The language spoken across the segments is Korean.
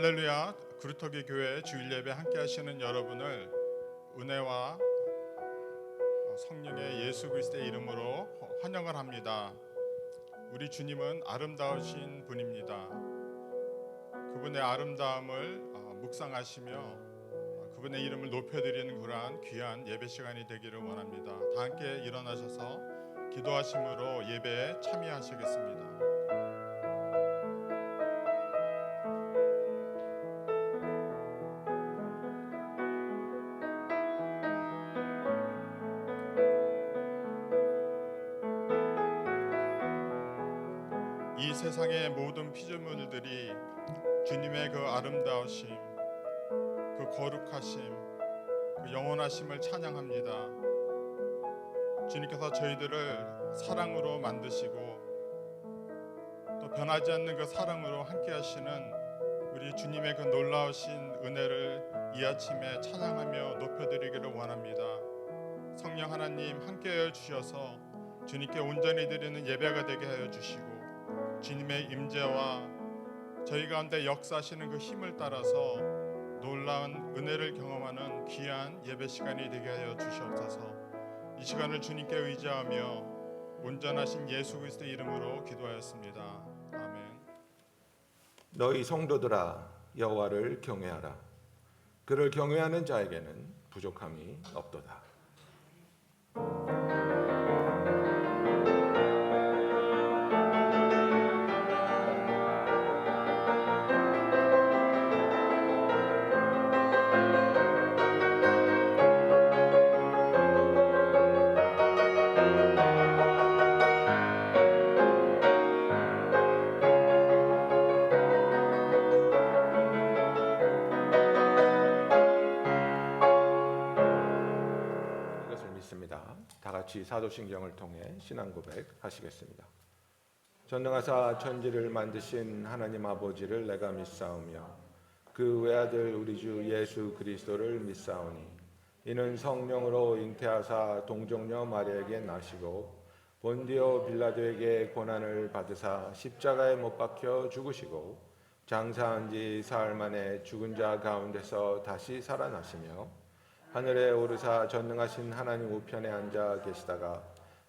할렐루야. 그루터기 교회 주일 예배 함께 하시는 여러분을 은혜와 성령의 예수 그리스도의 이름으로 환영을 합니다. 우리 주님은 아름다우신 분입니다. 그분의 아름다움을 묵상하시며 그분의 이름을 높여드리는 그러한 귀한 예배 시간이 되기를 원합니다. 다 함께 일어나셔서 기도하심으로 예배에 참여하시겠습니다. 이 세상의 모든 피조물들이 주님의 그 아름다우심, 그 거룩하심, 그 영원하심을 찬양합니다. 주님께서 저희들을 사랑으로 만드시고 또 변하지 않는 그 사랑으로 함께 하시는 우리 주님의 그 놀라우신 은혜를 이 아침에 찬양하며 높여드리기를 원합니다. 성령 하나님 함께하여 주셔서 주님께 온전히 드리는 예배가 되게 하여 주시고 주님의 임재와 저희 가운데 역사하시는 그 힘을 따라서 놀라운 은혜를 경험하는 귀한 예배 시간이 되게 하여 주시옵소서. 이 시간을 주님께 의지하며 온전하신 예수 그리스도의 이름으로 기도하였습니다. 아멘. 너희 성도들아 여호와를 경외하라. 그를 경외하는 자에게는 부족함이 없도다. 다 같이 사도신경을 통해 신앙 고백하시겠습니다. 전능하사 천지를 만드신 하나님 아버지를 내가 믿사오며 그 외아들 우리 주 예수 그리스도를 믿사오니 이는 성령으로 잉태하사 동정녀 마리아에게 나시고 본디오 빌라도에게 고난을 받으사 십자가에 못 박혀 죽으시고 장사한 지 사흘 만에 죽은 자 가운데서 다시 살아나시며 하늘에 오르사 전능하신 하나님 우편에 앉아 계시다가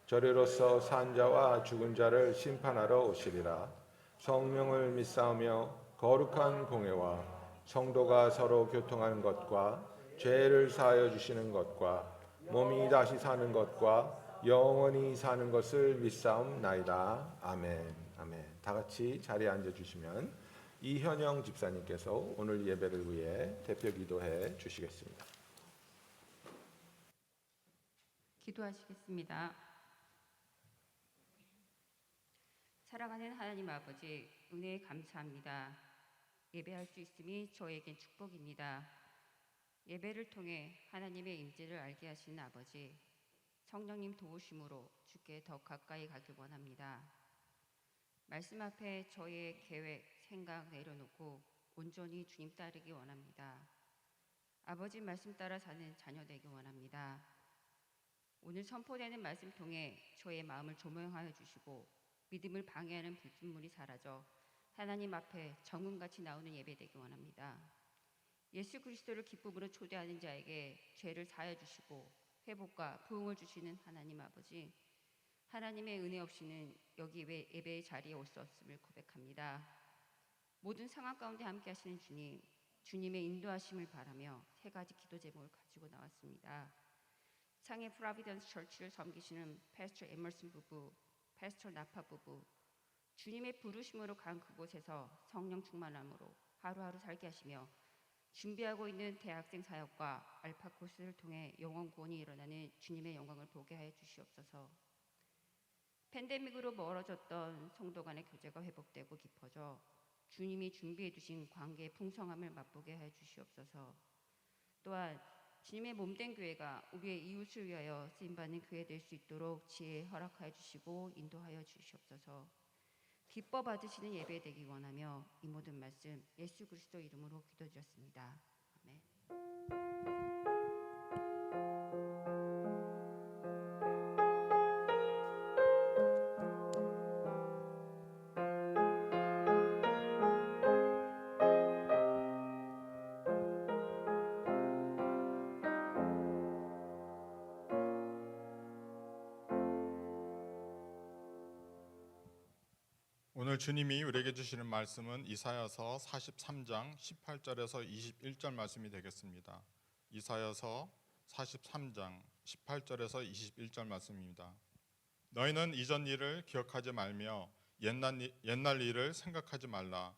저리로서 산 자와 죽은 자를 심판하러 오시리라. 성령을 믿사오며 거룩한 공회와 성도가 서로 교통하는 것과 죄를 사하여 주시는 것과 몸이 다시 사는 것과 영원히 사는 것을 믿사옵나이다. 아멘. 아멘. 다 같이 자리에 앉아 주시면 이현영 집사님께서 오늘 예배를 위해 대표 기도해 주시겠습니다. 기도하시겠습니다. 사랑하는 하나님 아버지, 은혜에 감사합니다. 예배할 수 있음이 저에겐 축복입니다. 예배를 통해 하나님의 임재를 알게 하시는 아버지, 성령님 도우심으로 주께 더 가까이 가길 원합니다. 말씀 앞에 저의 계획, 생각 내려놓고 온전히 주님 따르기 원합니다. 아버지 말씀 따라 사는 자녀 되기 원합니다. 오늘 선포되는 말씀 통해 저의 마음을 조명하여 주시고 믿음을 방해하는 불순물이 사라져 하나님 앞에 정금같이 나오는 예배 되기 원합니다. 예수 그리스도를 기쁨으로 초대하는 자에게 죄를 사하여 주시고 회복과 부흥을 주시는 하나님 아버지, 하나님의 은혜 없이는 여기 예배의 자리에 올 수 없음을 고백합니다. 모든 상황 가운데 함께 하시는 주님, 주님의 인도하심을 바라며 세 가지 기도 제목을 가지고 나왔습니다. 상해 프로비던스 처치를 섬기시는 패스터 에머슨 부부, 패스터 나파 부부, 주님의 부르심으로 간 그곳에서 성령 충만함으로 하루하루 살게 하시며 준비하고 있는 대학생 사역과 알파 코스를 통해 영혼 구원이 일어나는 주님의 영광을 보게 하여 주시옵소서. 팬데믹으로 멀어졌던 성도 간의 교제가 회복되고 깊어져 주님이 준비해 주신 관계의 풍성함을 맛보게 하여 주시옵소서. 또한 주님의 몸된 교회가 우리의 이웃을 위하여 쓰임받는 교회 될 수 있도록 지혜 허락하여 주시고 인도하여 주시옵소서. 기뻐 받으시는 예배 되기 원하며 이 모든 말씀 예수 그리스도 이름으로 기도드렸습니다. 아멘. 주님이 우리에게 주시는 말씀은 이사야서 43장 18절에서 21절 말씀이 되겠습니다. 이사야서 43장 18절에서 21절 말씀입니다. 너희는 이전 일을 기억하지 말며 옛날 일을 생각하지 말라.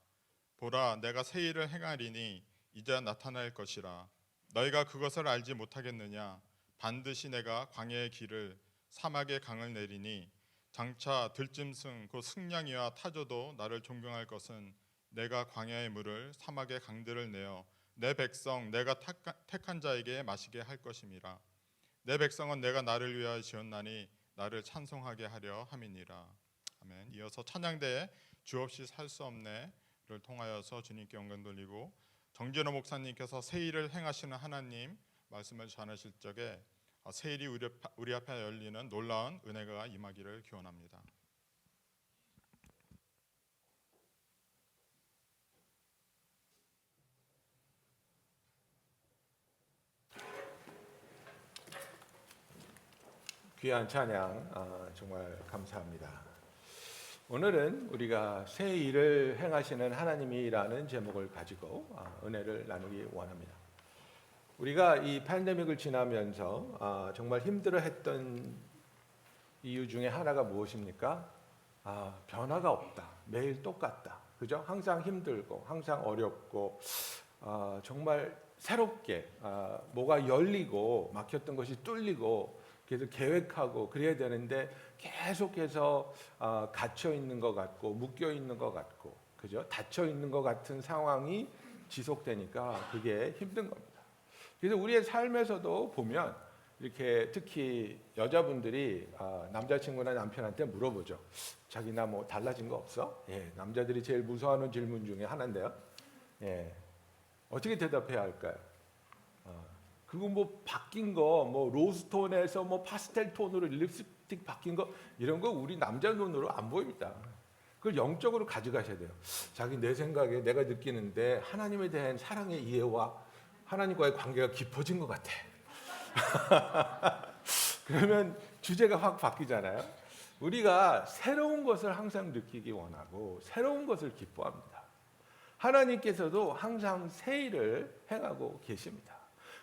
보라, 내가 새 일을 행하리니 이제 나타날 것이라. 너희가 그것을 알지 못하겠느냐? 반드시 내가 광야의 길을 사막의 강을 내리니 장차 들짐승 곧 승냥이와 타조도 나를 존경할 것은 내가 광야의 물을 사막의 강들을 내어 내 백성 내가 택한 자에게 마시게 할 것임이라. 내 백성은 내가 나를 위하여 지었나니 나를 찬송하게 하려 함이니라. 아멘. 이어서 찬양대에 주 없이 살 수 없네를 통하여서 주님께 영광 돌리고 정진호 목사님께서 새 일을 행하시는 하나님 말씀을 전하실 적에 새 일이 우리 앞에 열리는 놀라운 은혜가 임하기를 기원합니다. 귀한 찬양 정말 감사합니다. 오늘은 우리가 새 일을 행하시는 하나님이라는 제목을 가지고 은혜를 나누기 원합니다. 우리가 이 팬데믹을 지나면서 정말 힘들어했던 이유 중에 하나가 무엇입니까? 변화가 없다. 매일 똑같다. 그죠? 항상 힘들고 항상 어렵고 정말 새롭게 뭐가 열리고 막혔던 것이 뚫리고 그래서 계획하고 그래야 되는데 계속해서 갇혀 있는 것 같고 묶여 있는 것 같고 그죠? 닫혀 있는 것 같은 상황이 지속되니까 그게 힘든 겁니다. 그래서 우리의 삶에서도 보면 이렇게 특히 여자분들이 남자친구나 남편한테 물어보죠. 자기나 뭐 달라진 거 없어? 예, 남자들이 제일 무서워하는 질문 중에 하나인데요. 예, 어떻게 대답해야 할까요? 그거 뭐 바뀐 거, 뭐 로스톤에서 뭐 파스텔 톤으로 립스틱 바뀐 거 이런 거 우리 남자 눈으로 안 보입니다. 그걸 영적으로 가져가셔야 돼요. 자기 내 생각에 내가 느끼는데 하나님에 대한 사랑의 이해와 하나님과의 관계가 깊어진 것 같아. 그러면 주제가 확 바뀌잖아요. 우리가 새로운 것을 항상 느끼기 원하고 새로운 것을 기뻐합니다. 하나님께서도 항상 새 일을 행하고 계십니다.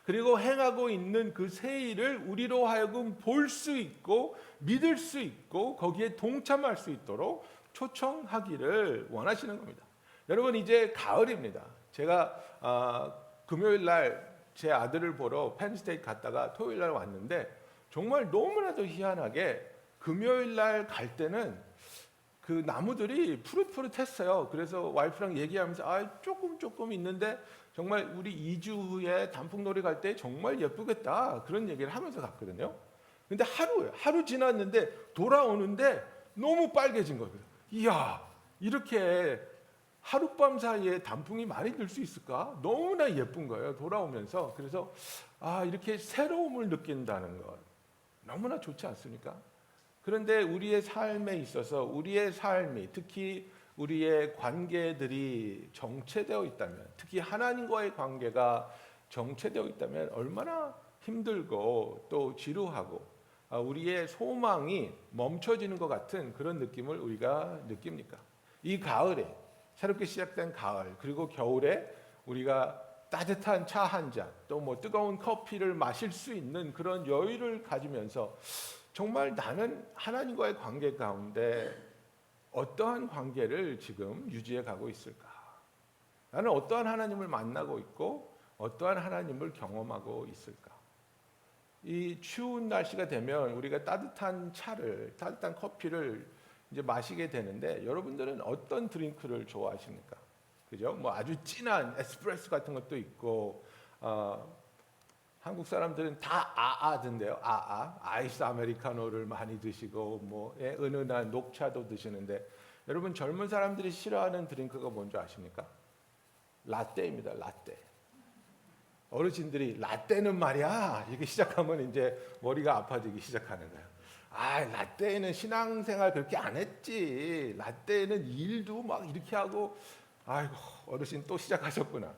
그리고 행하고 있는 그 새 일을 우리로 하여금 볼 수 있고 믿을 수 있고 거기에 동참할 수 있도록 초청하기를 원하시는 겁니다. 여러분 이제 가을입니다. 제가 금요일 날 제 아들을 보러 펜스테이트 갔다가 토요일 날 왔는데 정말 너무나도 희한하게 금요일 날 갈 때는 그 나무들이 푸릇푸릇했어요. 그래서 와이프랑 얘기하면서 조금 있는데 정말 우리 2주 후에 단풍놀이 갈 때 정말 예쁘겠다 그런 얘기를 하면서 갔거든요. 근데 하루 지났는데 돌아오는데 너무 빨개진 거예요. 이야, 이렇게 하룻밤 사이에 단풍이 많이 들 수 있을까? 너무나 예쁜 거예요. 돌아오면서. 그래서 이렇게 새로움을 느낀다는 것 너무나 좋지 않습니까? 그런데 우리의 삶에 있어서 우리의 삶이 특히 우리의 관계들이 정체되어 있다면 특히 하나님과의 관계가 정체되어 있다면 얼마나 힘들고 또 지루하고 우리의 소망이 멈춰지는 것 같은 그런 느낌을 우리가 느낍니까? 이 가을에 새롭게 시작된 가을 그리고 겨울에 우리가 따뜻한 차 한 잔 또 뭐 뜨거운 커피를 마실 수 있는 그런 여유를 가지면서 정말 나는 하나님과의 관계 가운데 어떠한 관계를 지금 유지해 가고 있을까? 나는 어떠한 하나님을 만나고 있고 어떠한 하나님을 경험하고 있을까? 이 추운 날씨가 되면 우리가 따뜻한 커피를 이제 마시게 되는데 여러분들은 어떤 드링크를 좋아하십니까? 그죠? 뭐 아주 진한 에스프레소 같은 것도 있고 한국 사람들은 다 아아던데요. 아이스 아메리카노를 많이 드시고 뭐 은은한 녹차도 드시는데 여러분 젊은 사람들이 싫어하는 드링크가 뭔지 아십니까? 라떼입니다. 라떼. 어르신들이 라떼는 말이야 이렇게 시작하면 이제 머리가 아파지기 시작하는 거예요. 라떼는 신앙생활 그렇게 안 했지. 라떼는 일도 막 이렇게 하고 아이고 어르신 또 시작하셨구나.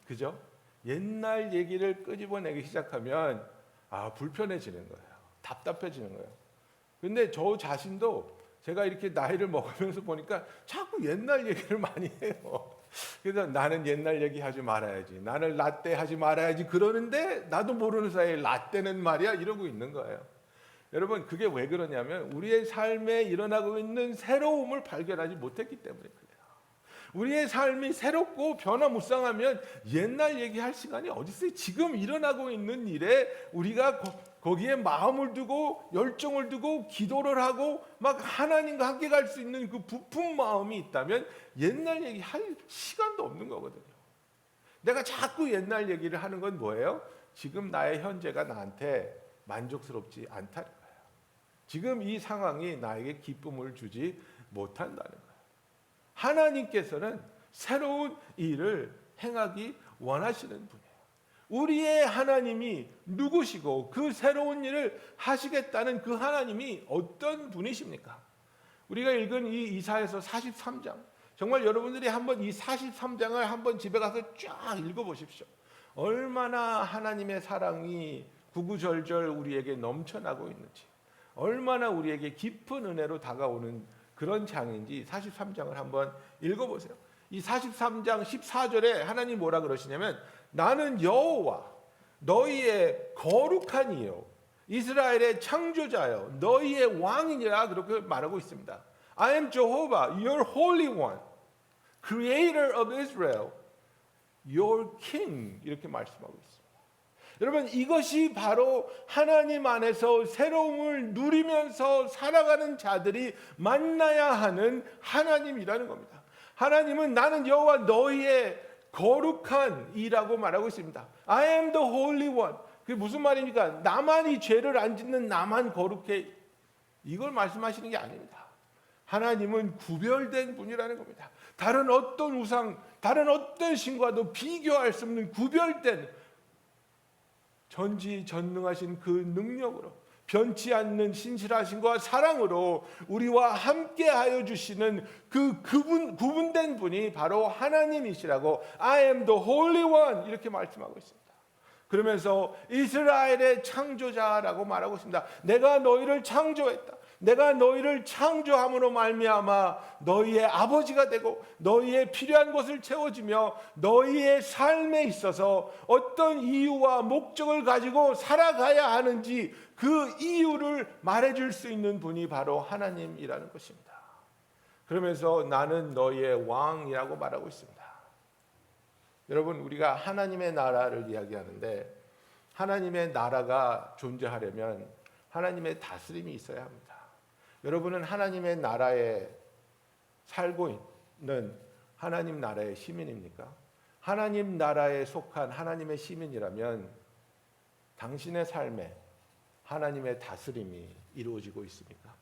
그죠? 옛날 얘기를 끄집어내기 시작하면 불편해지는 거예요. 답답해지는 거예요. 근데 저 자신도 제가 이렇게 나이를 먹으면서 보니까 자꾸 옛날 얘기를 많이 해요. 그래서 나는 옛날 얘기 하지 말아야지, 나는 라떼 하지 말아야지 그러는데 나도 모르는 사이에 라떼는 말이야 이러고 있는 거예요. 여러분, 그게 왜 그러냐면 우리의 삶에 일어나고 있는 새로움을 발견하지 못했기 때문에 그래요. 우리의 삶이 새롭고 변화무쌍하면 옛날 얘기할 시간이 어디 있어요? 지금 일어나고 있는 일에 우리가 거기에 마음을 두고 열정을 두고 기도를 하고 막 하나님과 함께 갈 수 있는 그 부푼 마음이 있다면 옛날 얘기 할 시간도 없는 거거든요. 내가 자꾸 옛날 얘기를 하는 건 뭐예요? 지금 나의 현재가 나한테 만족스럽지 않다는 거예요. 지금 이 상황이 나에게 기쁨을 주지 못한다는 거예요. 하나님께서는 새로운 일을 행하기 원하시는 분이에요. 우리의 하나님이 누구시고 그 새로운 일을 하시겠다는 그 하나님이 어떤 분이십니까? 우리가 읽은 이 이사야서 43장, 정말 여러분들이 한번 이 43장을 한번 집에 가서 쫙 읽어보십시오. 얼마나 하나님의 사랑이 구구절절 우리에게 넘쳐나고 있는지, 얼마나 우리에게 깊은 은혜로 다가오는 그런 장인지 43장을 한번 읽어보세요. 이 43장 14절에 하나님 뭐라 그러시냐면 나는 여호와 너희의 거룩한 이요 이스라엘의 창조자여 너희의 왕이니라 그렇게 말하고 있습니다. I am Jehovah, your holy one, creator of Israel, your king 이렇게 말씀하고 있습니다. 여러분, 이것이 바로 하나님 안에서 새로움을 누리면서 살아가는 자들이 만나야 하는 하나님이라는 겁니다. 하나님은 나는 여호와 너희의 거룩한 이라고 말하고 있습니다. I am the holy one. 그게 무슨 말입니까? 나만이 죄를 안 짓는 나만 거룩해. 이걸 말씀하시는 게 아닙니다. 하나님은 구별된 분이라는 겁니다. 다른 어떤 우상, 다른 어떤 신과도 비교할 수 없는 구별된 전지전능하신 그 능력으로 변치 않는 신실하심과 사랑으로 우리와 함께하여 주시는 구분된 분이 바로 하나님이시라고 I am the Holy One 이렇게 말씀하고 있습니다. 그러면서 이스라엘의 창조자라고 말하고 있습니다. 내가 너희를 창조했다. 내가 너희를 창조함으로 말미암아 너희의 아버지가 되고 너희의 필요한 것을 채워주며 너희의 삶에 있어서 어떤 이유와 목적을 가지고 살아가야 하는지 그 이유를 말해줄 수 있는 분이 바로 하나님이라는 것입니다. 그러면서 나는 너희의 왕이라고 말하고 있습니다. 여러분, 우리가 하나님의 나라를 이야기하는데 하나님의 나라가 존재하려면 하나님의 다스림이 있어야 합니다. 여러분은 하나님의 나라에 살고 있는 하나님 나라의 시민입니까? 하나님 나라에 속한 하나님의 시민이라면 당신의 삶에 하나님의 다스림이 이루어지고 있습니까?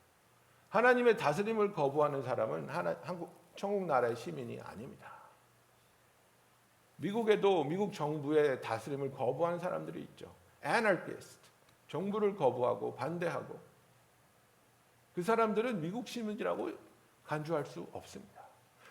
하나님의 다스림을 거부하는 사람은 천국 나라의 시민이 아닙니다. 미국에도 미국 정부의 다스림을 거부하는 사람들이 있죠. Anarchist, 정부를 거부하고 반대하고 그 사람들은 미국 시민이라고 간주할 수 없습니다.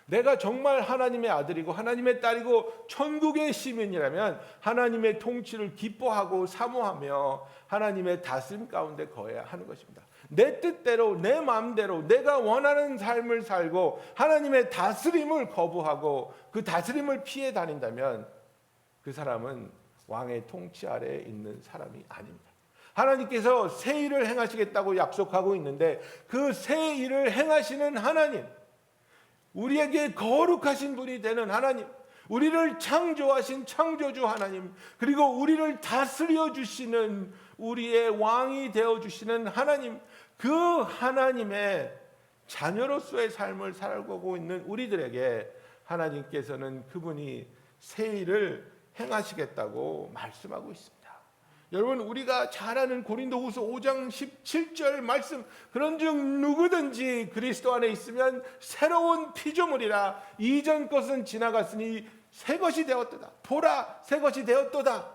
내가 정말 하나님의 아들이고 하나님의 딸이고 천국의 시민이라면 하나님의 통치를 기뻐하고 사모하며 하나님의 다스림 가운데 거해야 하는 것입니다. 내 뜻대로 내 마음대로 내가 원하는 삶을 살고 하나님의 다스림을 거부하고 그 다스림을 피해 다닌다면 그 사람은 왕의 통치 아래에 있는 사람이 아닙니다. 하나님께서 새 일을 행하시겠다고 약속하고 있는데 그 새 일을 행하시는 하나님, 우리에게 거룩하신 분이 되는 하나님, 우리를 창조하신 창조주 하나님, 그리고 우리를 다스려 주시는 우리의 왕이 되어 주시는 하나님, 그 하나님의 자녀로서의 삶을 살아가고 있는 우리들에게 하나님께서는 그분이 새 일을 행하시겠다고 말씀하고 있습니다. 여러분, 우리가 잘 아는 고린도후서 5장 17절 말씀, 그런즉 누구든지 그리스도 안에 있으면 새로운 피조물이라 이전 것은 지나갔으니 새 것이 되었도다. 보라, 새 것이 되었도다.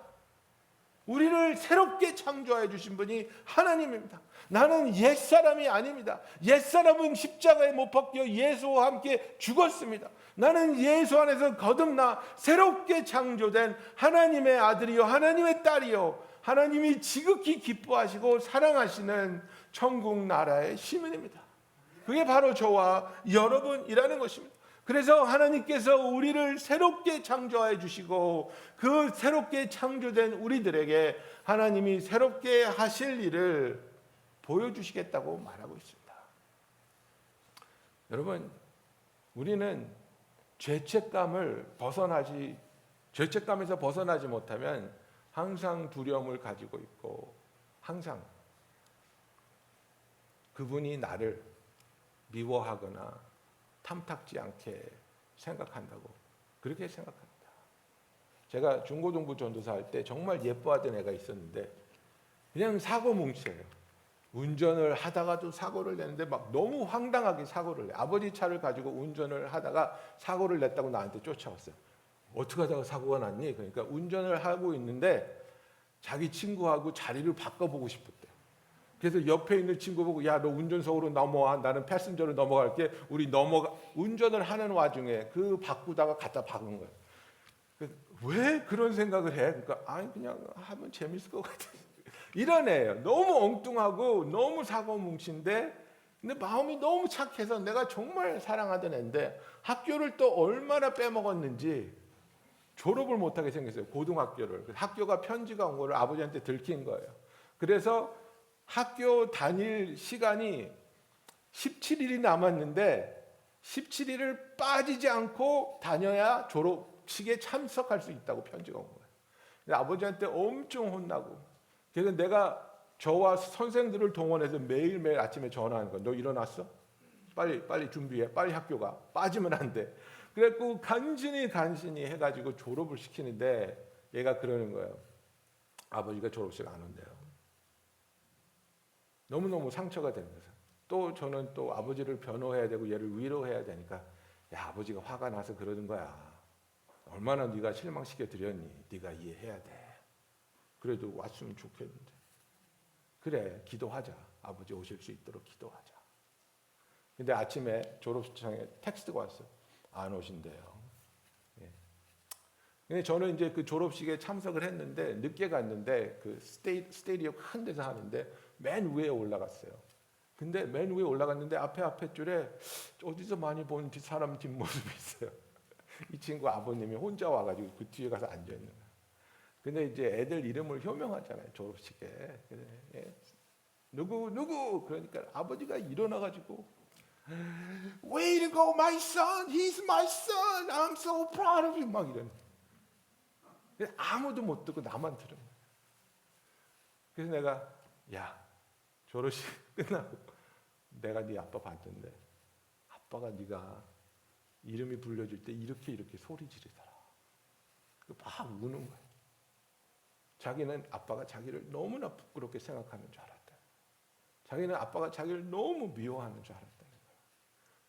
우리를 새롭게 창조해 주신 분이 하나님입니다. 나는 옛사람이 아닙니다. 옛사람은 십자가에 못 박혀 예수와 함께 죽었습니다. 나는 예수 안에서 거듭나 새롭게 창조된 하나님의 아들이요 하나님의 딸이요 하나님이 지극히 기뻐하시고 사랑하시는 천국 나라의 시민입니다. 그게 바로 저와 여러분이라는 것입니다. 그래서 하나님께서 우리를 새롭게 창조해 주시고 그 새롭게 창조된 우리들에게 하나님이 새롭게 하실 일을 보여주시겠다고 말하고 있습니다. 여러분, 우리는 죄책감에서 벗어나지 못하면 항상 두려움을 가지고 있고 항상 그분이 나를 미워하거나 탐탁지 않게 생각한다고 그렇게 생각합니다. 제가 중고등부 전도사 할 때 정말 예뻐하던 애가 있었는데 그냥 사고 뭉쳐요. 운전을 하다가도 사고를 내는데 막 너무 황당하게 사고를 내. 아버지 차를 가지고 운전을 하다가 사고를 냈다고 나한테 쫓아왔어요. 어떻게 하다가 사고가 났니? 그러니까 운전을 하고 있는데 자기 친구하고 자리를 바꿔보고 싶었대. 그래서 옆에 있는 친구 보고 야, 너 운전석으로 넘어와. 나는 패신저로 넘어갈게. 우리 운전을 하는 와중에 그 바꾸다가 갖다 박은 거예요. 왜 그런 생각을 해? 그러니까 아니 그냥 하면 재밌을 것 같아. 이런 애예요. 너무 엉뚱하고 너무 사고뭉치인데 근데 마음이 너무 착해서 내가 정말 사랑하던 애인데 학교를 또 얼마나 빼먹었는지 졸업을 못하게 생겼어요. 고등학교를. 학교가 편지가 온 거를 아버지한테 들킨 거예요. 그래서 학교 다닐 시간이 17일이 남았는데 17일을 빠지지 않고 다녀야 졸업식에 참석할 수 있다고 편지가 온 거예요. 근데 아버지한테 엄청 혼나고 그래서 내가 저와 선생들을 동원해서 매일매일 아침에 전화하는 거야. 너 일어났어? 빨리 준비해. 빨리 학교 가. 빠지면 안 돼. 그래갖고 간신히 해가지고 졸업을 시키는데 얘가 그러는 거예요. 아버지가 졸업식 안 온대요. 너무너무 상처가 되는 거죠. 또 저는 또 아버지를 변호해야 되고 얘를 위로해야 되니까 야, 아버지가 화가 나서 그러는 거야. 얼마나 네가 실망시켜 드렸니? 네가 이해해야 돼. 그래도 왔으면 좋겠는데. 그래, 기도하자. 아버지 오실 수 있도록 기도하자. 근데 아침에 졸업식장에 텍스트가 왔어. 안 오신대요. 예. 근데 저는 이제 그 졸업식에 참석을 했는데 늦게 갔는데 그 스테디엄 큰 데서 하는데 맨 위에 올라갔어요. 근데 맨 위에 올라갔는데 앞에 줄에 어디서 많이 본 사람 뒷모습이 있어요. 이 친구 아버님이 혼자 와가지고 그 뒤에 가서 앉아 있는 거예요. 근데 이제 애들 이름을 효명하잖아요, 졸업식에. 예. 누구 그러니까 아버지가 일어나가지고 Way to go, my son. He's my son. I'm so proud of you. 막 이런. 아무도 못 듣고 나만 들은 거예요. 그래서 내가 야, 졸업식 끝나고 내가 네 아빠 봤는데 아빠가 네가 이름이 불려질 때 이렇게 소리 지르더라. 막 우는 거예요. 자기는 아빠가 자기를 너무나 부끄럽게 생각하는 줄 알았다. 자기는 아빠가 자기를 너무 미워하는 줄 알았다는 거예요.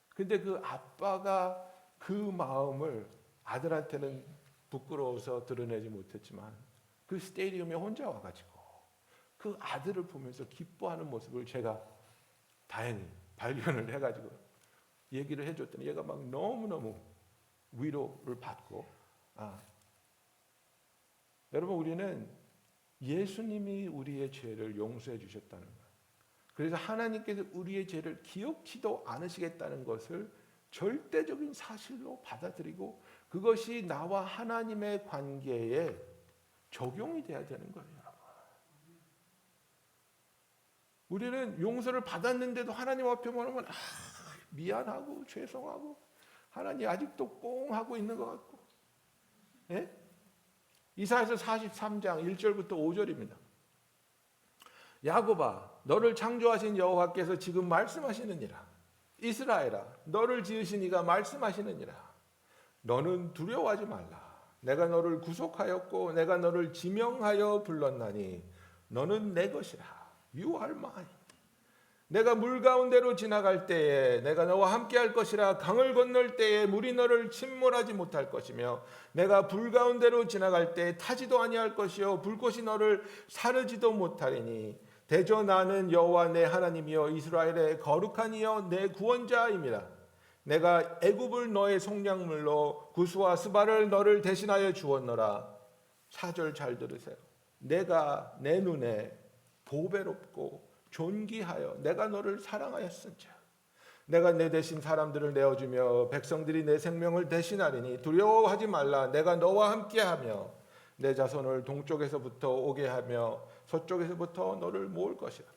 근데 그 아빠가 그 마음을 아들한테는 부끄러워서 드러내지 못했지만 그 스테디움에 혼자 와가지고 그 아들을 보면서 기뻐하는 모습을 제가 다행히 발견을 해가지고 얘기를 해줬더니 얘가 막 너무너무 위로를 받고 여러분 우리는 예수님이 우리의 죄를 용서해 주셨다는 거예요. 그래서 하나님께서 우리의 죄를 기억지도 않으시겠다는 것을 절대적인 사실로 받아들이고 그것이 나와 하나님의 관계에 적용이 돼야 되는 거예요. 여러분. 우리는 용서를 받았는데도 하나님 앞에 보면 미안하고 죄송하고 하나님 아직도 꽁 하고 있는 것 같고 예? 이사야서 43장 1절부터 5절입니다. 야곱아 너를 창조하신 여호와께서 지금 말씀하시느니라. 이스라엘아 너를 지으신 이가 말씀하시느니라. 너는 두려워하지 말라. 내가 너를 구속하였고 내가 너를 지명하여 불렀나니 너는 내 것이라. You are mine. 내가 물 가운데로 지나갈 때에 내가 너와 함께 할 것이라. 강을 건널 때에 물이 너를 침몰하지 못할 것이며 내가 불 가운데로 지나갈 때에 타지도 아니할 것이요 불꽃이 너를 사르지도 못하리니 대저 나는 여호와 내 하나님이여 이스라엘의 거룩한 이여 내 구원자임이라. 내가 애굽을 너의 속량물로 구스와 스바를 너를 대신하여 주었노라. 4절 잘 들으세요. 내가 내 눈에 보배롭고 존귀하여 내가 너를 사랑하였은즉 내가 내 대신 사람들을 내어주며 백성들이 내 생명을 대신하리니 두려워하지 말라. 내가 너와 함께하며 내 자손을 동쪽에서부터 오게 하며 서쪽에서부터 너를 모을 것이라.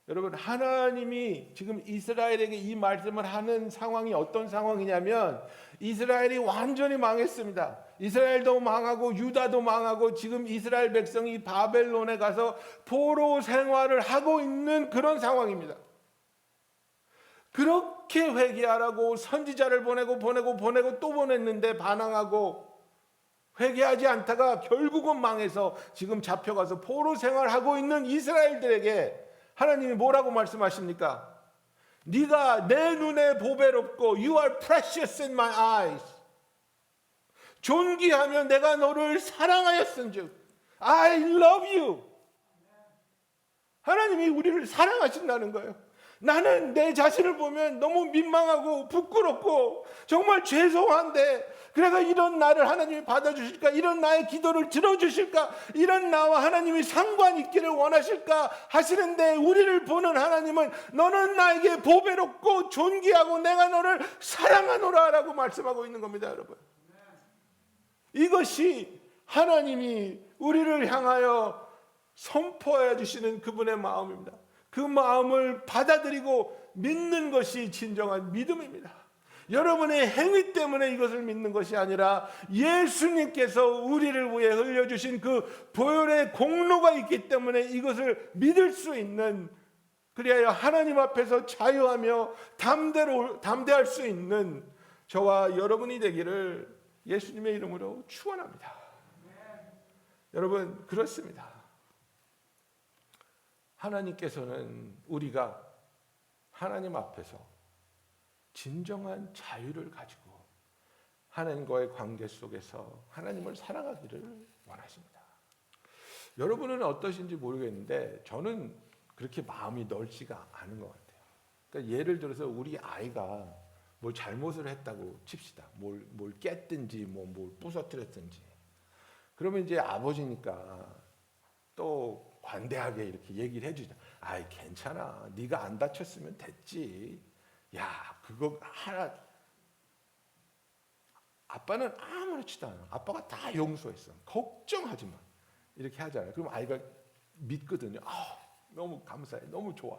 여러분, 하나님이 지금 이스라엘에게 이 말씀을 하는 상황이 어떤 상황이냐면 이스라엘이 완전히 망했습니다. 이스라엘도 망하고 유다도 망하고 지금 이스라엘 백성이 바벨론에 가서 포로 생활을 하고 있는 그런 상황입니다. 그렇게 회개하라고 선지자를 보내고 또 보냈는데 반항하고 회개하지 않다가 결국은 망해서 지금 잡혀가서 포로 생활하고 있는 이스라엘들에게 하나님이 뭐라고 말씀하십니까? 네가 내 눈에 보배롭고 You are precious in my eyes. 존귀하며 내가 너를 사랑하였은즉 I love you. 하나님이 우리를 사랑하신다는 거예요. 나는 내 자신을 보면 너무 민망하고 부끄럽고 정말 죄송한데 그래서 이런 나를 하나님이 받아주실까? 이런 나의 기도를 들어주실까? 이런 나와 하나님이 상관 있기를 원하실까? 하시는데 우리를 보는 하나님은 너는 나에게 보배롭고 존귀하고 내가 너를 사랑하노라 라고 말씀하고 있는 겁니다, 여러분. 이것이 하나님이 우리를 향하여 선포해 주시는 그분의 마음입니다. 그 마음을 받아들이고 믿는 것이 진정한 믿음입니다. 여러분의 행위 때문에 이것을 믿는 것이 아니라 예수님께서 우리를 위해 흘려주신 그 보혈의 공로가 있기 때문에 이것을 믿을 수 있는, 그리하여 하나님 앞에서 자유하며 담대할 수 있는 저와 여러분이 되기를 예수님의 이름으로 축원합니다. 여러분, 그렇습니다. 하나님께서는 우리가 하나님 앞에서 진정한 자유를 가지고 하나님과의 관계 속에서 하나님을 사랑하기를 원하십니다. 여러분은 어떠신지 모르겠는데 저는 그렇게 마음이 넓지가 않은 것 같아요. 그러니까 예를 들어서 우리 아이가 뭘 잘못을 했다고 칩시다. 뭘 깼든지 뭘 부서뜨렸든지. 그러면 이제 아버지니까 또 관대하게 이렇게 얘기를 해주죠. 아이 괜찮아. 네가 안 다쳤으면 됐지. 야 그거 하나. 아빠는 아무렇지도 않아. 아빠가 다 용서했어. 걱정하지 마. 이렇게 하잖아요. 그럼 아이가 믿거든요. 너무 감사해. 너무 좋아.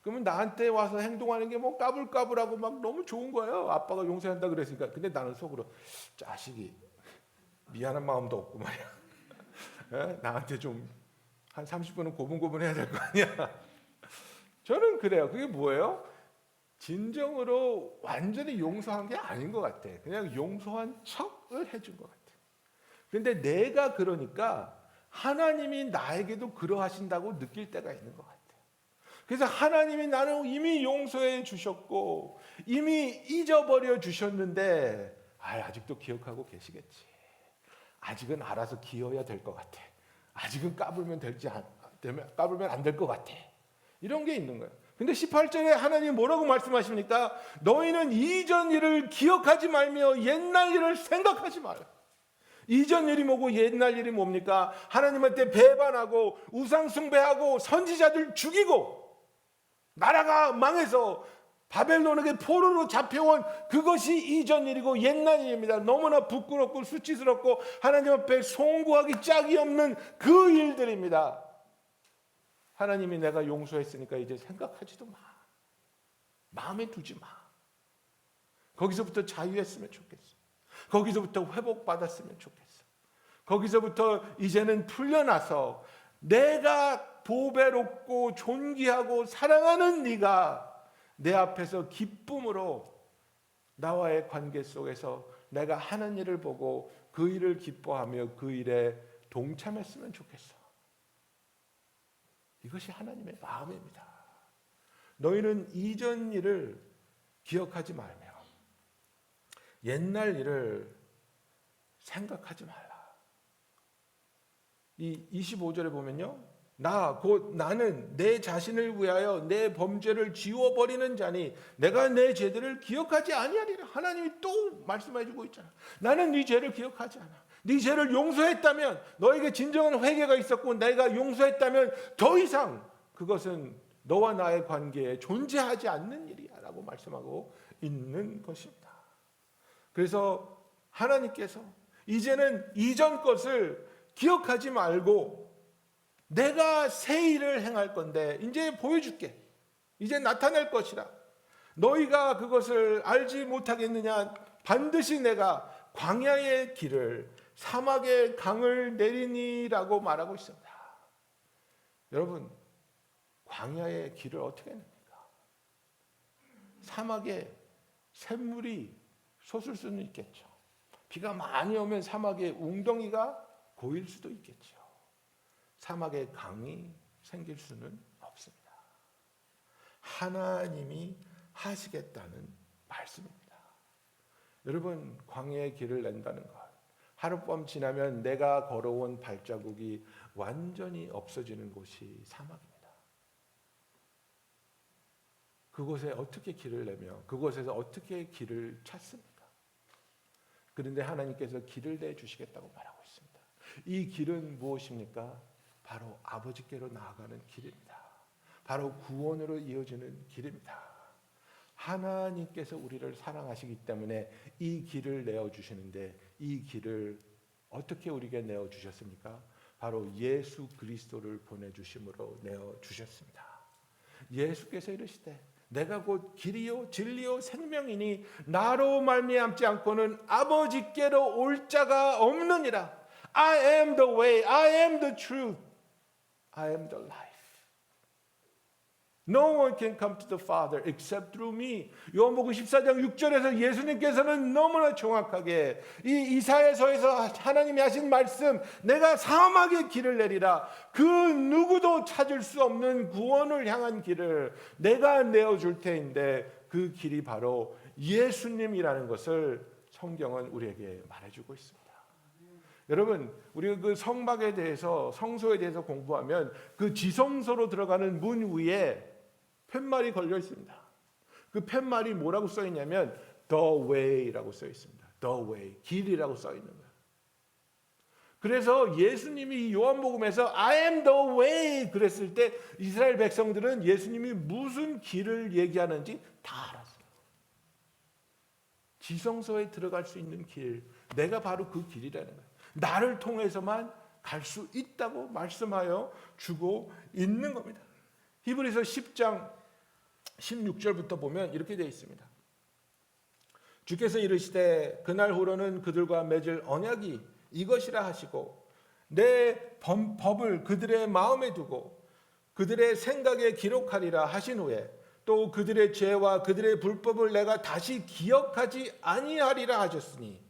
그러면 나한테 와서 행동하는 게 뭐 까불까불하고 막 너무 좋은 거예요. 아빠가 용서한다 그랬으니까. 근데 나는 속으로 자식이 미안한 마음도 없고 말이야. 나한테 좀 한 30분은 고분고분해야 될 거 아니야. 저는 그래요. 그게 뭐예요? 진정으로 완전히 용서한 게 아닌 것 같아. 그냥 용서한 척을 해준 것 같아. 그런데 내가 그러니까 하나님이 나에게도 그러하신다고 느낄 때가 있는 것 같아요. 그래서 하나님이 나를 이미 용서해 주셨고 이미 잊어버려 주셨는데 아직도 기억하고 계시겠지. 아직은 알아서 기어야 될 것 같아. 아직은 까불면 안 될 것 같아. 이런 게 있는 거예요. 근데 18절에 하나님 뭐라고 말씀하십니까? 너희는 이전 일을 기억하지 말며 옛날 일을 생각하지 마라. 이전 일이 뭐고 옛날 일이 뭡니까? 하나님한테 배반하고 우상 숭배하고 선지자들 죽이고 나라가 망해서 바벨론에게 포로로 잡혀온 그것이 이전 일이고 옛날 일입니다. 너무나 부끄럽고 수치스럽고 하나님 앞에 송구하기 짝이 없는 그 일들입니다. 하나님이 내가 용서했으니까 이제 생각하지도 마. 마음에 두지 마. 거기서부터 자유했으면 좋겠어. 거기서부터 회복받았으면 좋겠어. 거기서부터 이제는 풀려나서 내가 보배롭고 존귀하고 사랑하는 네가 내 앞에서 기쁨으로 나와의 관계 속에서 내가 하는 일을 보고 그 일을 기뻐하며 그 일에 동참했으면 좋겠어. 이것이 하나님의 마음입니다. 너희는 이전 일을 기억하지 말며 옛날 일을 생각하지 말라. 이 25절에 보면요. 나는 내 자신을 위하여 내 범죄를 지워버리는 자니 내가 내 죄들을 기억하지 아니하리라. 하나님이 또 말씀해주고 있잖아. 나는 네 죄를 기억하지 않아. 네 죄를 용서했다면 너에게 진정한 회개가 있었고 내가 용서했다면 더 이상 그것은 너와 나의 관계에 존재하지 않는 일이야 라고 말씀하고 있는 것입니다. 그래서 하나님께서 이제는 이전 것을 기억하지 말고 내가 새 일을 행할 건데 이제 보여줄게. 이제 나타낼 것이라. 너희가 그것을 알지 못하겠느냐? 반드시 내가 광야의 길을 사막의 강을 내리니라고 말하고 있습니다. 여러분, 광야의 길을 어떻게 냅니까? 사막에 샘물이 솟을 수는 있겠죠. 비가 많이 오면 사막에 웅덩이가 고일 수도 있겠죠. 사막에 강이 생길 수는 없습니다. 하나님이 하시겠다는 말씀입니다. 여러분, 광야의 길을 낸다는 것, 하룻밤 지나면 내가 걸어온 발자국이 완전히 없어지는 곳이 사막입니다. 그곳에 어떻게 길을 내며 그곳에서 어떻게 길을 찾습니까? 그런데 하나님께서 길을 내주시겠다고 말하고 있습니다. 이 길은 무엇입니까? 바로 아버지께로 나아가는 길입니다. 바로 구원으로 이어지는 길입니다. 하나님께서 우리를 사랑하시기 때문에 이 길을 내어주시는데 이 길을 어떻게 우리에게 내어주셨습니까? 바로 예수 그리스도를 보내주심으로 내어주셨습니다. 예수께서 이르시되 내가 곧 길이요 진리요 생명이니 나로 말미암지 않고는 아버지께로 올 자가 없느니라. I am the way, I am the truth, I am the life. No one can come to the Father except through me. 요한복음 14장 6절에서 예수님께서는 너무나 정확하게 이 이사야서에서 하나님이 하신 말씀, 내가 사막의 길을 내리라. 그 누구도 찾을 수 없는 구원을 향한 길을 내가 내어줄 테인데 그 길이 바로 예수님이라는 것을 성경은 우리에게 말해주고 있습니다. 여러분, 우리가 그 성막에 대해서, 성소에 대해서 공부하면 그 지성소로 들어가는 문 위에 팻말이 걸려 있습니다. 그 팻말이 뭐라고 써 있냐면 The Way라고 써 있습니다. The Way, 길이라고 써 있는 거예요. 그래서 예수님이 요한복음에서 I am the way 그랬을 때 이스라엘 백성들은 예수님이 무슨 길을 얘기하는지 다 알았어요. 지성소에 들어갈 수 있는 길, 내가 바로 그 길이라는 거예요. 나를 통해서만 갈 수 있다고 말씀하여 주고 있는 겁니다. 히브리서 10장 16절부터 보면 이렇게 되어 있습니다. 주께서 이르시되 그날 후로는 그들과 맺을 언약이 이것이라 하시고 내 법을 그들의 마음에 두고 그들의 생각에 기록하리라 하신 후에 또 그들의 죄와 그들의 불법을 내가 다시 기억하지 아니하리라 하셨으니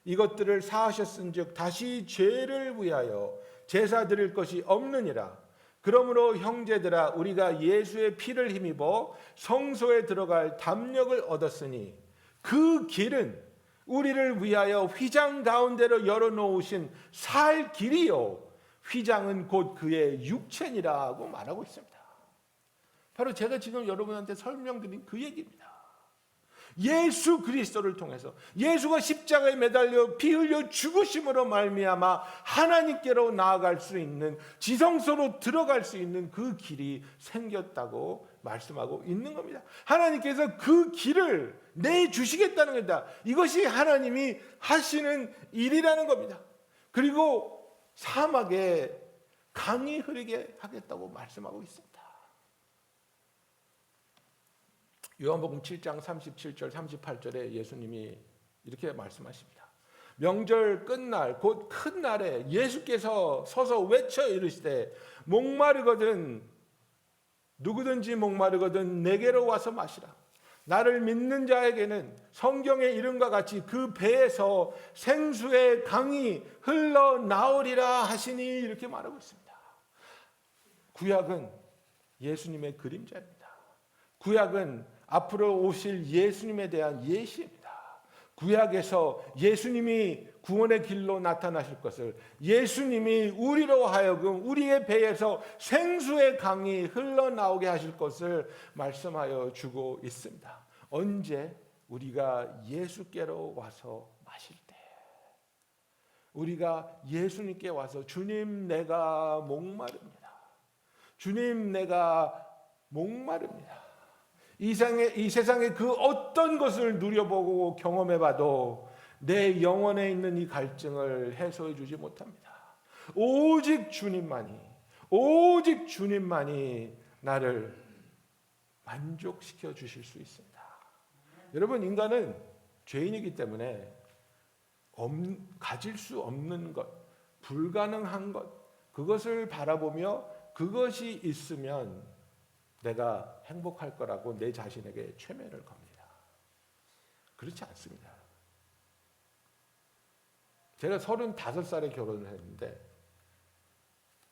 이것들을 사하셨은즉 다시 죄를 위하여 제사 드릴 것이 없느니라. 그러므로 형제들아 우리가 예수의 피를 힘입어 성소에 들어갈 담력을 얻었으니 그 길은 우리를 위하여 휘장 가운데로 열어놓으신 살 길이요 휘장은 곧 그의 육체니라고 말하고 있습니다. 바로 제가 지금 여러분한테 설명드린 그 얘기입니다. 예수 그리스도를 통해서 예수가 십자가에 매달려 피 흘려 죽으심으로 말미암아 하나님께로 나아갈 수 있는 지성소로 들어갈 수 있는 그 길이 생겼다고 말씀하고 있는 겁니다. 하나님께서 그 길을 내주시겠다는 겁니다. 이것이 하나님이 하시는 일이라는 겁니다. 그리고 사막에 강이 흐르게 하겠다고 말씀하고 있습니다. 요한복음 7장 37절 38절에 예수님이 이렇게 말씀하십니다. 명절 끝날 곧 큰 날에 예수께서 서서 외쳐 이르시되 목마르거든 누구든지 목마르거든 내게로 와서 마시라. 나를 믿는 자에게는 성경의 이름과 같이 그 배에서 생수의 강이 흘러나오리라 하시니 이렇게 말하고 있습니다. 구약은 예수님의 그림자입니다. 구약은 앞으로 오실 예수님에 대한 예시입니다. 구약에서 예수님이 구원의 길로 나타나실 것을 예수님이 우리로 하여금 우리의 배에서 생수의 강이 흘러나오게 하실 것을 말씀하여 주고 있습니다. 언제 우리가 예수께로 와서 마실 때 우리가 예수님께 와서 주님 내가 목마릅니다. 주님 내가 목마릅니다. 이 세상의 그 어떤 것을 누려보고 경험해봐도 내 영혼에 있는 이 갈증을 해소해 주지 못합니다. 오직 주님만이 나를 만족시켜 주실 수 있습니다. 여러분, 인간은 죄인이기 때문에 가질 수 없는 것, 불가능한 것, 그것을 바라보며 그것이 있으면 내가 행복할 거라고 내 자신에게 최면을 겁니다. 그렇지 않습니다. 제가 35살에 결혼을 했는데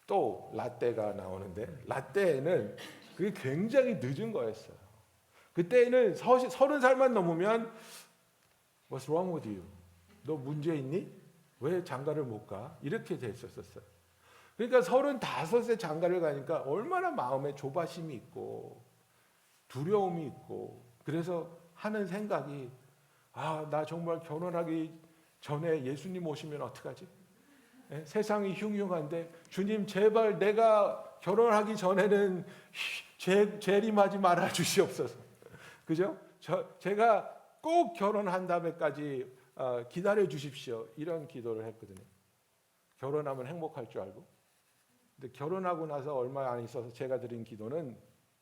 또 라떼가 나오는데 라떼는 그게 굉장히 늦은 거였어요. 그때는 30살만 넘으면 What's wrong with you? 너 문제 있니? 왜 장가를 못 가? 이렇게 됐었어요. 그러니까 35세 장가를 가니까 얼마나 마음에 조바심이 있고 두려움이 있고, 그래서 하는 생각이 나 정말 결혼하기 전에 예수님 오시면 어떡하지? 세상이 흉흉한데 주님 제발 내가 결혼하기 전에는 재림하지 말아 주시옵소서. 그죠? 제가 꼭 결혼한 다음에까지 기다려 주십시오. 이런 기도를 했거든요. 결혼하면 행복할 줄 알고. 근데 결혼하고 나서 얼마 안 있어서 제가 드린 기도는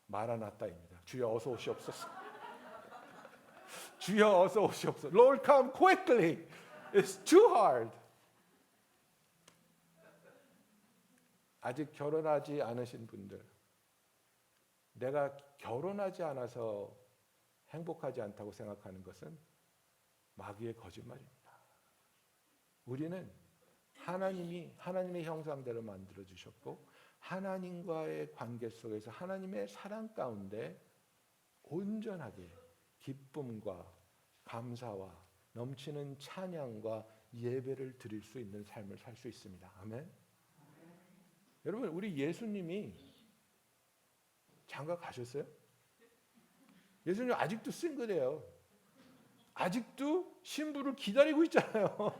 마라나타입니다. 주여 어서 오시옵소서. 주여 어서 오시옵소서. Lord come quickly. It's too hard. 아직 결혼하지 않으신 분들, 내가 결혼하지 않아서 행복하지 않다고 생각하는 것은 마귀의 거짓말입니다. 우리는 하나님의 형상대로 만들어 주셨고 하나님과의 관계 속에서 하나님의 사랑 가운데 온전하게 기쁨과 감사와 넘치는 찬양과 예배를 드릴 수 있는 삶을 살 수 있습니다. 아멘. 여러분, 우리 예수님이 장가 가셨어요? 예수님 아직도 싱글이에요. 아직도 신부를 기다리고 있잖아요.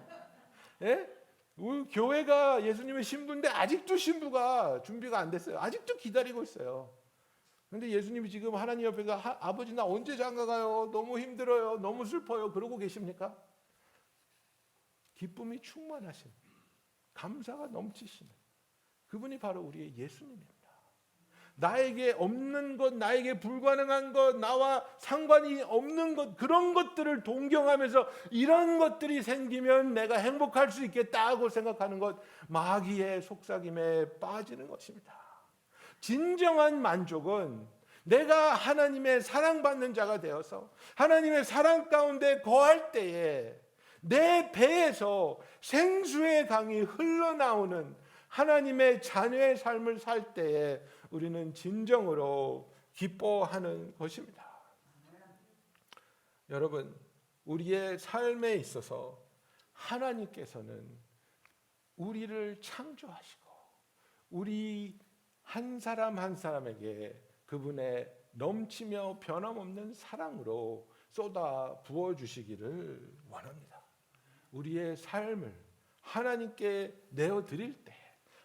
예? 우리 교회가 예수님의 신부인데 아직도 신부가 준비가 안 됐어요. 아직도 기다리고 있어요. 그런데 예수님이 지금 하나님 옆에 아버지 나 언제 장가 가요? 너무 힘들어요. 너무 슬퍼요. 그러고 계십니까? 기쁨이 충만하신, 감사가 넘치시는 그분이 바로 우리의 예수님입니다. 나에게 없는 것, 나에게 불가능한 것, 나와 상관이 없는 것, 그런 것들을 동경하면서 이런 것들이 생기면 내가 행복할 수 있겠다고 생각하는 것, 마귀의 속삭임에 빠지는 것입니다. 진정한 만족은 내가 하나님의 사랑받는 자가 되어서 하나님의 사랑 가운데 거할 때에 내 배에서 생수의 강이 흘러나오는 하나님의 자녀의 삶을 살 때에 우리는 진정으로 기뻐하는 것입니다. 여러분, 우리의 삶에 있어서 하나님께서는 우리를 창조하시고 우리 한 사람 한 사람에게 그분의 넘치며 변함없는 사랑으로 쏟아 부어주시기를 원합니다. 우리의 삶을 하나님께 내어드릴 때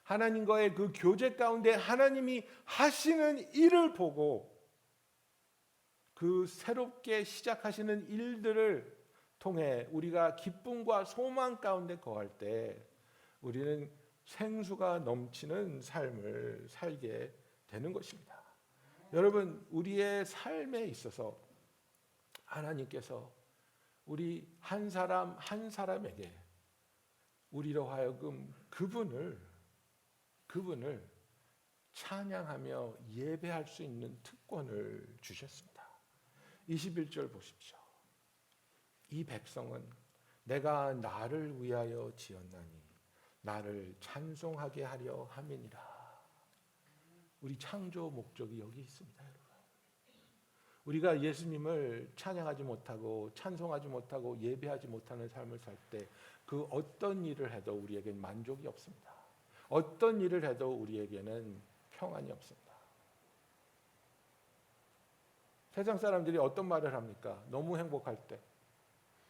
하나님과의 그 교제 가운데 하나님이 하시는 일을 보고 그 새롭게 시작하시는 일들을 통해 우리가 기쁨과 소망 가운데 거할 때 우리는 생수가 넘치는 삶을 살게 되는 것입니다. 여러분, 우리의 삶에 있어서 하나님께서 우리 한 사람 한 사람에게 우리로 하여금 그분을 찬양하며 예배할 수 있는 특권을 주셨습니다. 21절 보십시오. 이 백성은 내가 나를 위하여 지었나니 나를 찬송하게 하려 함이니라. 우리 창조 목적이 여기 있습니다, 여러분. 우리가 예수님을 찬양하지 못하고 찬송하지 못하고 예배하지 못하는 삶을 살 때 그 어떤 일을 해도 우리에겐 만족이 없습니다. 어떤 일을 해도 우리에게는 평안이 없습니다. 세상 사람들이 어떤 말을 합니까? 너무 행복할 때,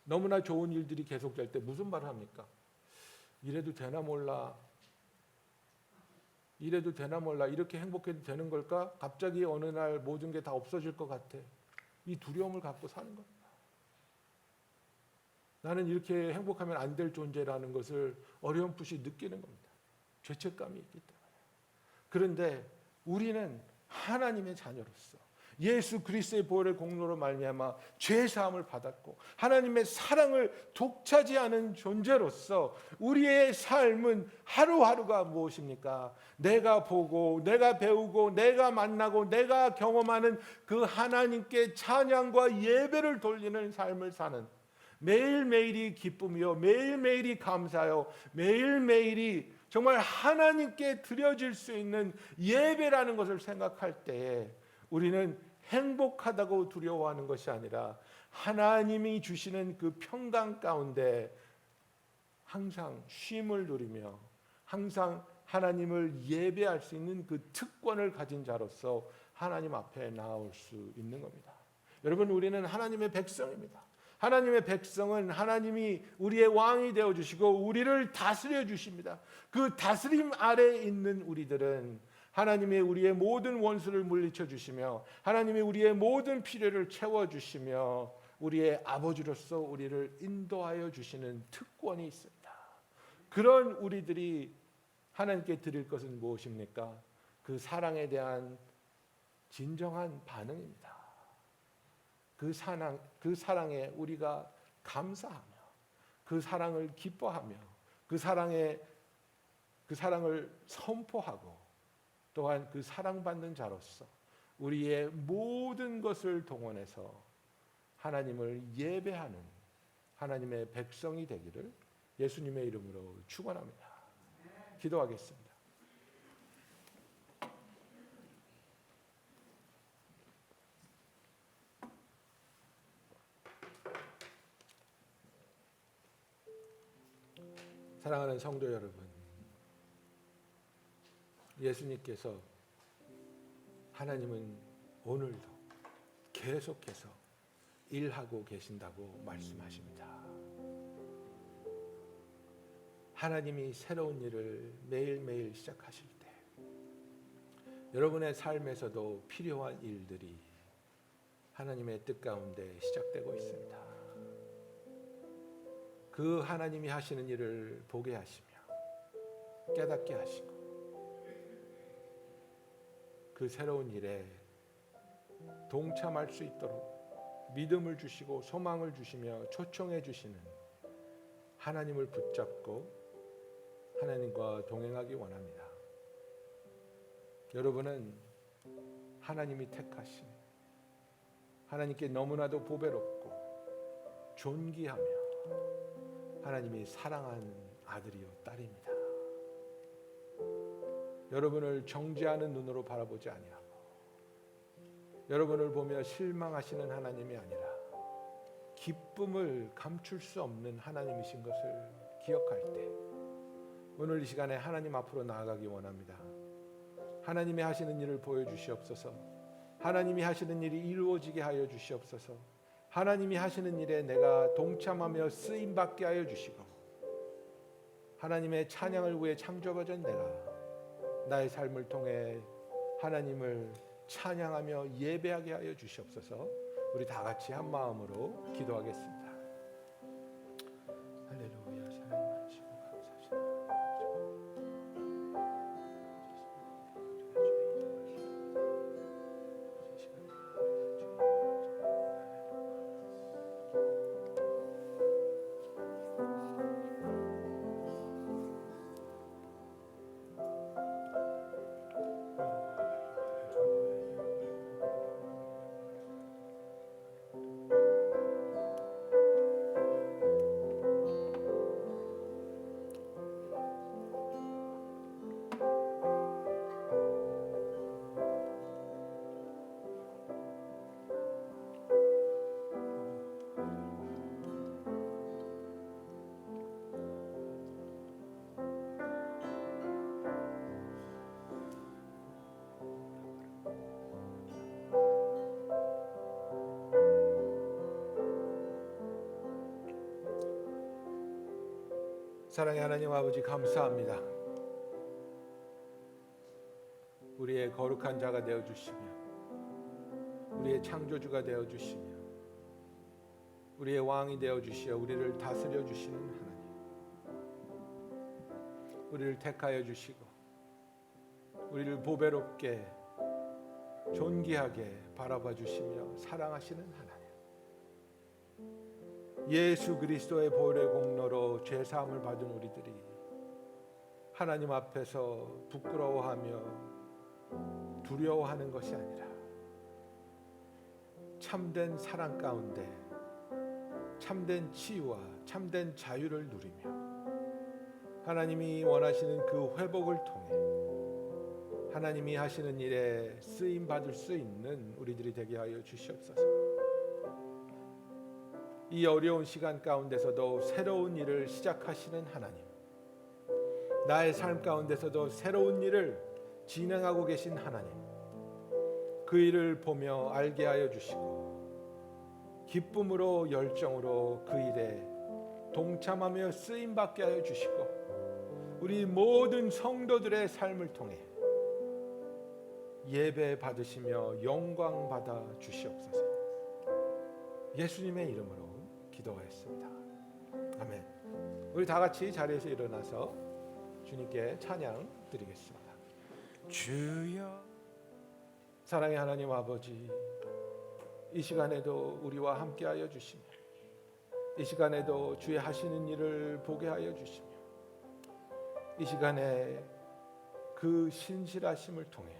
너무나 좋은 일들이 계속될 때 무슨 말을 합니까? 이래도 되나 몰라. 이래도 되나 몰라. 이렇게 행복해도 되는 걸까? 갑자기 어느 날 모든 게 다 없어질 것 같아. 이 두려움을 갖고 사는 겁니다. 나는 이렇게 행복하면 안 될 존재라는 것을 어렴풋이 느끼는 겁니다. 죄책감이 있기 때문에. 그런데 우리는 하나님의 자녀로서 예수 그리스도의 보혈의 공로로 말미암아 죄 사함을 받았고 하나님의 사랑을 독차지하는 존재로서 우리의 삶은 하루하루가 무엇입니까? 내가 보고 내가 배우고 내가 만나고 내가 경험하는 그 하나님께 찬양과 예배를 돌리는 삶을 사는, 매일매일이 기쁨이요 매일매일이 감사요 매일매일이 정말 하나님께 드려질 수 있는 예배라는 것을 생각할 때에 우리는 행복하다고 두려워하는 것이 아니라 하나님이 주시는 그 평강 가운데 항상 쉼을 누리며 항상 하나님을 예배할 수 있는 그 특권을 가진 자로서 하나님 앞에 나아올 수 있는 겁니다. 여러분, 우리는 하나님의 백성입니다. 하나님의 백성은 하나님이 우리의 왕이 되어주시고 우리를 다스려 주십니다. 그 다스림 아래에 있는 우리들은 하나님이 우리의 모든 원수를 물리쳐 주시며 하나님이 우리의 모든 필요를 채워주시며 우리의 아버지로서 우리를 인도하여 주시는 특권이 있습니다. 그런 우리들이 하나님께 드릴 것은 무엇입니까? 그 사랑에 대한 진정한 반응입니다. 그 사랑에 우리가 감사하며 그 사랑을 기뻐하며 그 사랑을 선포하고 또한 그 사랑받는 자로서 우리의 모든 것을 동원해서 하나님을 예배하는 하나님의 백성이 되기를 예수님의 이름으로 축원합니다. 기도하겠습니다. 사랑하는 성도 여러분, 예수님께서 하나님은 오늘도 계속해서 일하고 계신다고 말씀하십니다. 하나님이 새로운 일을 매일매일 시작하실 때 여러분의 삶에서도 필요한 일들이 하나님의 뜻 가운데 시작되고 있습니다. 그 하나님이 하시는 일을 보게 하시며 깨닫게 하시고 그 새로운 일에 동참할 수 있도록 믿음을 주시고 소망을 주시며 초청해 주시는 하나님을 붙잡고 하나님과 동행하기 원합니다. 여러분은 하나님이 택하신 하나님께 너무나도 보배롭고 존귀하며 하나님이 사랑하는 아들이요 딸입니다. 여러분을 정죄하는 눈으로 바라보지 아니하고 여러분을 보며 실망하시는 하나님이 아니라 기쁨을 감출 수 없는 하나님이신 것을 기억할 때 오늘 이 시간에 하나님 앞으로 나아가기 원합니다. 하나님이 하시는 일을 보여주시옵소서. 하나님이 하시는 일이 이루어지게 하여 주시옵소서. 하나님이 하시는 일에 내가 동참하며 쓰임받게 하여 주시고 하나님의 찬양을 위해 창조받은 내가 나의 삶을 통해 하나님을 찬양하며 예배하게 하여 주시옵소서. 우리 다 같이 한 마음으로 기도하겠습니다. 할렐루야. 사랑이 많으시고 감사하시다. 사랑의 하나님 아버지 감사합니다. 우리의 거룩한 자가 되어 주시며 우리의 창조주가 되어 주시며 우리의 왕이 되어 주시어 우리를 다스려 주시는 하나님, 우리를 택하여 주시고 우리를 보배롭게 존귀하게 바라봐 주시며 사랑하시는 하나님, 예수 그리스도의 보혈의 공로로 죄 사함을 받은 우리들이 하나님 앞에서 부끄러워하며 두려워하는 것이 아니라 참된 사랑 가운데 참된 치유와 참된 자유를 누리며 하나님이 원하시는 그 회복을 통해 하나님이 하시는 일에 쓰임 받을 수 있는 우리들이 되게 하여 주시옵소서. 이 어려운 시간 가운데서도 새로운 일을 시작하시는 하나님, 나의 삶 가운데서도 새로운 일을 진행하고 계신 하나님, 그 일을 보며 알게 하여 주시고 기쁨으로 열정으로 그 일에 동참하며 쓰임 받게 하여 주시고 우리 모든 성도들의 삶을 통해 예배 받으시며 영광 받아 주시옵소서. 예수님의 이름으로 기도하였습니다. 아멘. 우리 다 같이 자리에서 일어나서 주님께 찬양 드리겠습니다. 주여. 사랑의 하나님 아버지, 이 시간에도 우리와 함께하여 주시며 이 시간에도 주의 하시는 일을 보게 하여 주시며 이 시간에 그 신실하심을 통해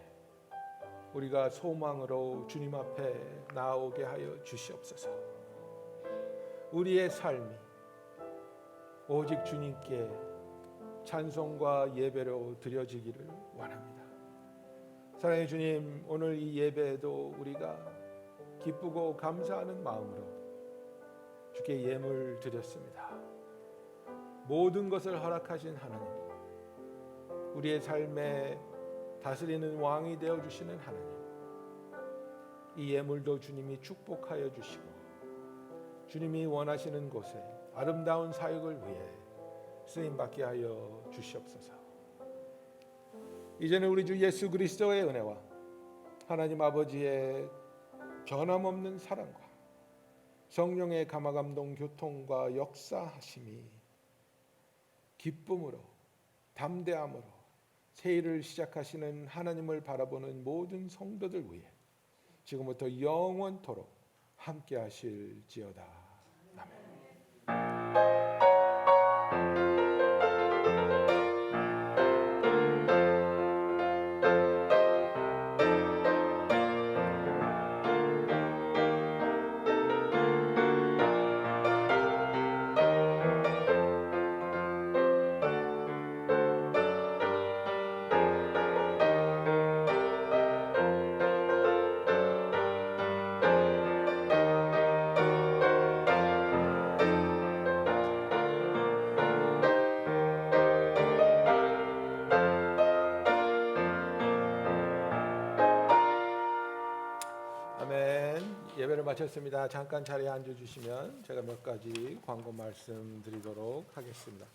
우리가 소망으로 주님 앞에 나오게 하여 주시옵소서. 우리의 삶이 오직 주님께 찬송과 예배로 드려지기를 원합니다. 사랑의 주님, 오늘 이 예배에도 우리가 기쁘고 감사하는 마음으로 주께 예물 드렸습니다. 모든 것을 허락하신 하나님, 우리의 삶에 다스리는 왕이 되어 주시는 하나님, 이 예물도 주님이 축복하여 주시고 주님이 원하시는 곳에 아름다운 사역을 위해 쓰임 받게 하여 주시옵소서. 이제는 우리 주 예수 그리스도의 은혜와 하나님 아버지의 변함없는 사랑과 성령의 감화감동 교통과 역사하심이 기쁨으로 담대함으로 새 일을 시작하시는 하나님을 바라보는 모든 성도들 위해 지금부터 영원토록 함께 하실지어다. 아멘. 예배를 마쳤습니다. 잠깐 자리에 앉아주시면 제가 몇 가지 광고 말씀드리도록 하겠습니다.